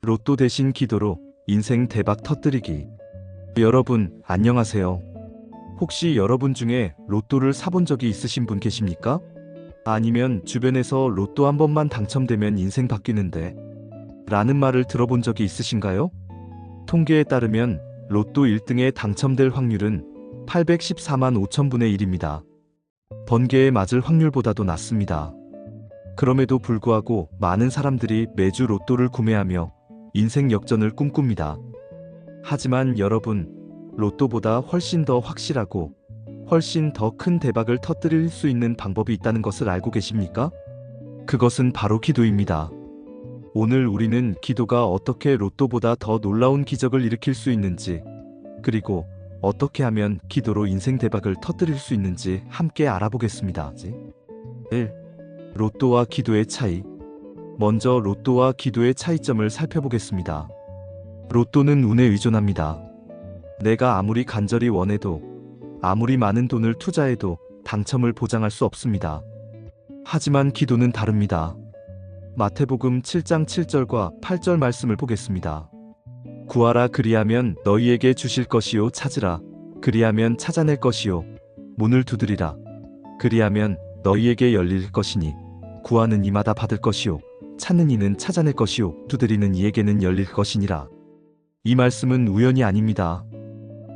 로또 대신 기도로 인생 대박 터뜨리기. 여러분, 안녕하세요. 혹시 여러분 중에 로또를 사본 적이 있으신 분 계십니까? 아니면 주변에서 로또 한 번만 당첨되면 인생 바뀌는데 라는 말을 들어본 적이 있으신가요? 통계에 따르면 로또 1등에 당첨될 확률은 814만 5천분의 1입니다. 번개에 맞을 확률보다도 낮습니다. 그럼에도 불구하고 많은 사람들이 매주 로또를 구매하며 인생 역전을 꿈꿉니다. 하지만 여러분, 로또보다 훨씬 더 확실하고 훨씬 더 큰 대박을 터뜨릴 수 있는 방법이 있다는 것을 알고 계십니까? 그것은 바로 기도입니다. 오늘 우리는 기도가 어떻게 로또보다 더 놀라운 기적을 일으킬 수 있는지, 그리고 어떻게 하면 기도로 인생 대박을 터뜨릴 수 있는지 함께 알아보겠습니다. 1. 로또와 기도의 차이. 먼저 로또와 기도의 차이점을 살펴보겠습니다. 로또는 운에 의존합니다. 내가 아무리 간절히 원해도, 아무리 많은 돈을 투자해도 당첨을 보장할 수 없습니다. 하지만 기도는 다릅니다. 마태복음 7장 7절과 8절 말씀을 보겠습니다. 구하라 그리하면 너희에게 주실 것이요, 찾으라 그리하면 찾아낼 것이요, 문을 두드리라 그리하면 너희에게 열릴 것이니 구하는 이마다 받을 것이요, 찾는 이는 찾아낼 것이요, 두드리는 이에게는 열릴 것이니라. 이 말씀은 우연이 아닙니다.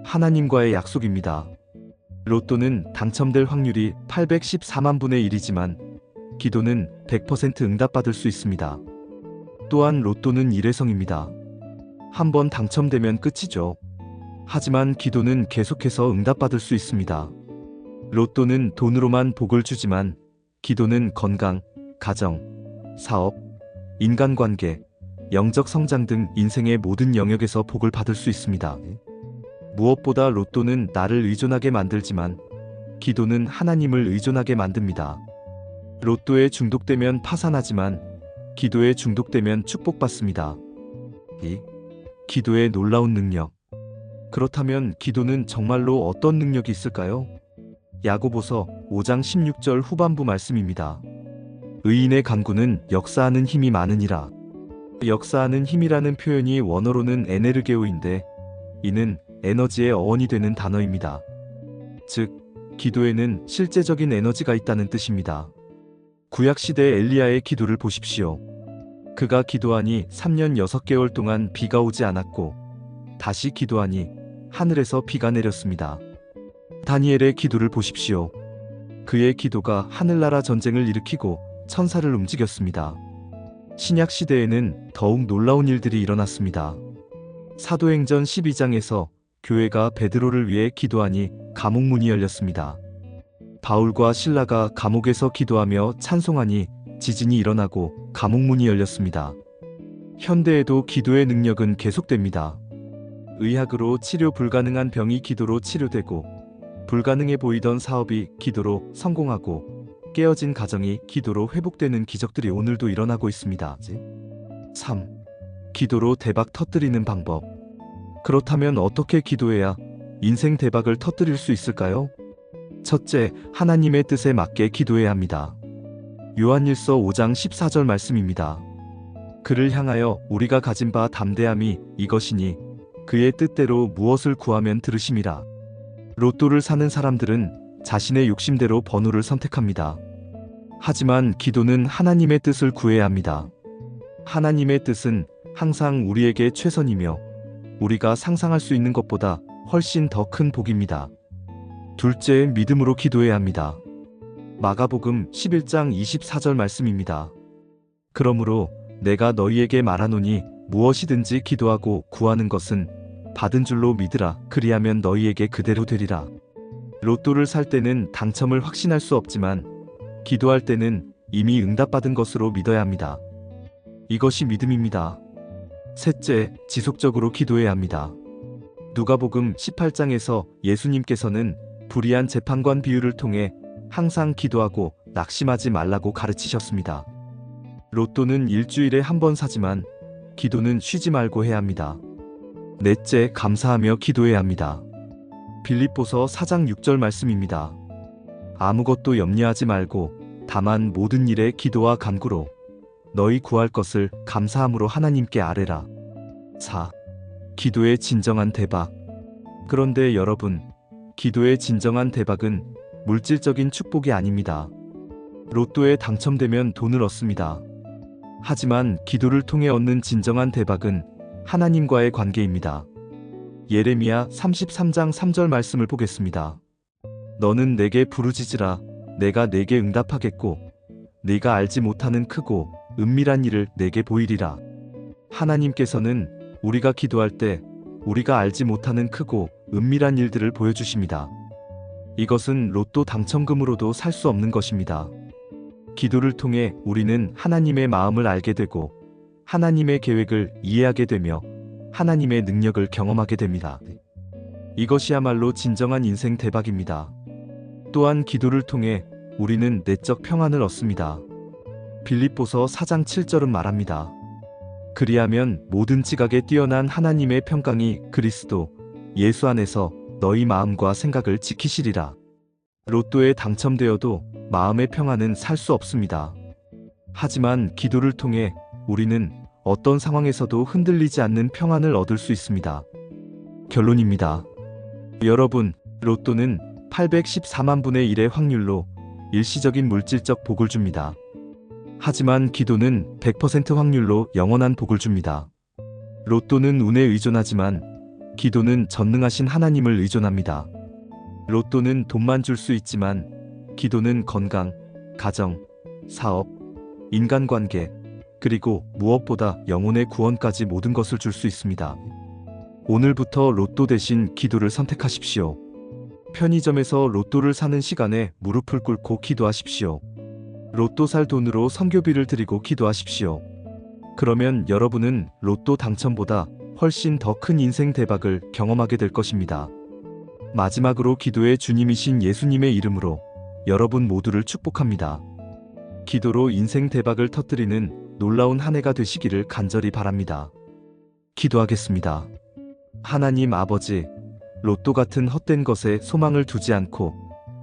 하나님과의 약속입니다. 로또는 당첨될 확률이 814만 분의 1이지만 기도는 100% 응답받을 수 있습니다. 또한 로또는 일회성입니다. 한번 당첨되면 끝이죠. 하지만 기도는 계속해서 응답받을 수 있습니다. 로또는 돈으로만 복을 주지만 기도는 건강, 가정, 사업, 인간관계, 영적 성장 등 인생의 모든 영역에서 복을 받을 수 있습니다. 무엇보다 로또는 나를 의존하게 만들지만 기도는 하나님을 의존하게 만듭니다. 로또에 중독되면 파산하지만 기도에 중독되면 축복받습니다. 2. 기도의 놀라운 능력. 그렇다면 기도는 정말로 어떤 능력이 있을까요? 야고보서 5장 16절 후반부 말씀입니다. 의인의 간구는 역사하는 힘이 많으니라. 역사하는 힘이라는 표현이 원어로는 에네르게오인데 이는 에너지의 어원이 되는 단어입니다. 즉, 기도에는 실제적인 에너지가 있다는 뜻입니다. 구약시대 엘리야의 기도를 보십시오. 그가 기도하니 3년 6개월 동안 비가 오지 않았고 다시 기도하니 하늘에서 비가 내렸습니다. 다니엘의 기도를 보십시오. 그의 기도가 하늘나라 전쟁을 일으키고 천사를 움직였습니다. 신약시대에는 더욱 놀라운 일들이 일어났습니다. 사도행전 12장에서 교회가 베드로를 위해 기도하니 감옥문이 열렸습니다. 바울과 실라가 감옥에서 기도하며 찬송하니 지진이 일어나고 감옥문이 열렸습니다. 현대에도 기도의 능력은 계속됩니다. 의학으로 치료 불가능한 병이 기도로 치료되고 불가능해 보이던 사업이 기도로 성공하고 깨어진 가정이 기도로 회복되는 기적들이 오늘도 일어나고 있습니다. 3. 기도로 대박 터뜨리는 방법. 그렇다면 어떻게 기도해야 인생 대박을 터뜨릴 수 있을까요? 첫째, 하나님의 뜻에 맞게 기도해야 합니다. 요한일서 5장 14절 말씀입니다. 그를 향하여 우리가 가진 바 담대함이 이것이니 그의 뜻대로 무엇을 구하면 들으심이라. 로또를 사는 사람들은 자신의 욕심대로 번호를 선택합니다. 하지만 기도는 하나님의 뜻을 구해야 합니다. 하나님의 뜻은 항상 우리에게 최선이며 우리가 상상할 수 있는 것보다 훨씬 더 큰 복입니다. 둘째, 믿음으로 기도해야 합니다. 마가복음 11장 24절 말씀입니다. 그러므로 내가 너희에게 말하노니 무엇이든지 기도하고 구하는 것은 받은 줄로 믿으라. 그리하면 너희에게 그대로 되리라. 로또를 살 때는 당첨을 확신할 수 없지만 기도할 때는 이미 응답받은 것으로 믿어야 합니다. 이것이 믿음입니다. 셋째, 지속적으로 기도해야 합니다. 누가복음 18장에서 예수님께서는 불의한 재판관 비유를 통해 항상 기도하고 낙심하지 말라고 가르치셨습니다. 로또는 일주일에 한 번 사지만 기도는 쉬지 말고 해야 합니다. 넷째, 감사하며 기도해야 합니다. 빌립보서 4장 6절 말씀입니다. 아무것도 염려하지 말고 다만 모든 일에 기도와 간구로 너희 구할 것을 감사함으로 하나님께 아뢰라. 4. 기도의 진정한 대박. 그런데 여러분, 기도의 진정한 대박은 물질적인 축복이 아닙니다. 로또에 당첨되면 돈을 얻습니다. 하지만 기도를 통해 얻는 진정한 대박은 하나님과의 관계입니다. 예레미야 33장 3절 말씀을 보겠습니다. 너는 내게 부르짖으라. 내가 내게 응답하겠고 네가 알지 못하는 크고 은밀한 일을 내게 보이리라. 하나님께서는 우리가 기도할 때 우리가 알지 못하는 크고 은밀한 일들을 보여주십니다. 이것은 로또 당첨금으로도 살 수 없는 것입니다. 기도를 통해 우리는 하나님의 마음을 알게 되고 하나님의 계획을 이해하게 되며 하나님의 능력을 경험하게 됩니다. 이것이야말로 진정한 인생 대박입니다. 또한 기도를 통해 우리는 내적 평안을 얻습니다. 빌립보서 4장 7절은 말합니다. 그리하면 모든 지각에 뛰어난 하나님의 평강이 그리스도 예수 안에서 너희 마음과 생각을 지키시리라. 로또에 당첨되어도 마음의 평안은 살 수 없습니다. 하지만 기도를 통해 우리는 어떤 상황에서도 흔들리지 않는 평안을 얻을 수 있습니다. 결론입니다. 여러분, 로또는 814만 분의 1의 확률로 일시적인 물질적 복을 줍니다. 하지만 기도는 100% 확률로 영원한 복을 줍니다. 로또는 운에 의존하지만 기도는 전능하신 하나님을 의존합니다. 로또는 돈만 줄 수 있지만 기도는 건강, 가정, 사업, 인간관계, 그리고 무엇보다 영혼의 구원까지 모든 것을 줄 수 있습니다. 오늘부터 로또 대신 기도를 선택하십시오. 편의점에서 로또를 사는 시간에 무릎을 꿇고 기도하십시오. 로또 살 돈으로 선교비를 드리고 기도하십시오. 그러면 여러분은 로또 당첨보다 훨씬 더 큰 인생 대박을 경험하게 될 것입니다. 마지막으로 기도의 주님이신 예수님의 이름으로 여러분 모두를 축복합니다. 기도로 인생 대박을 터뜨리는 놀라운 한 해가 되시기를 간절히 바랍니다. 기도하겠습니다. 하나님 아버지, 로또 같은 헛된 것에 소망을 두지 않고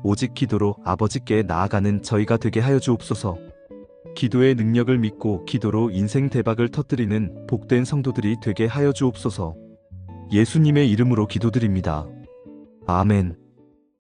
오직 기도로 아버지께 나아가는 저희가 되게 하여 주옵소서. 기도의 능력을 믿고 기도로 인생 대박을 터뜨리는 복된 성도들이 되게 하여 주옵소서. 예수님의 이름으로 기도드립니다. 아멘.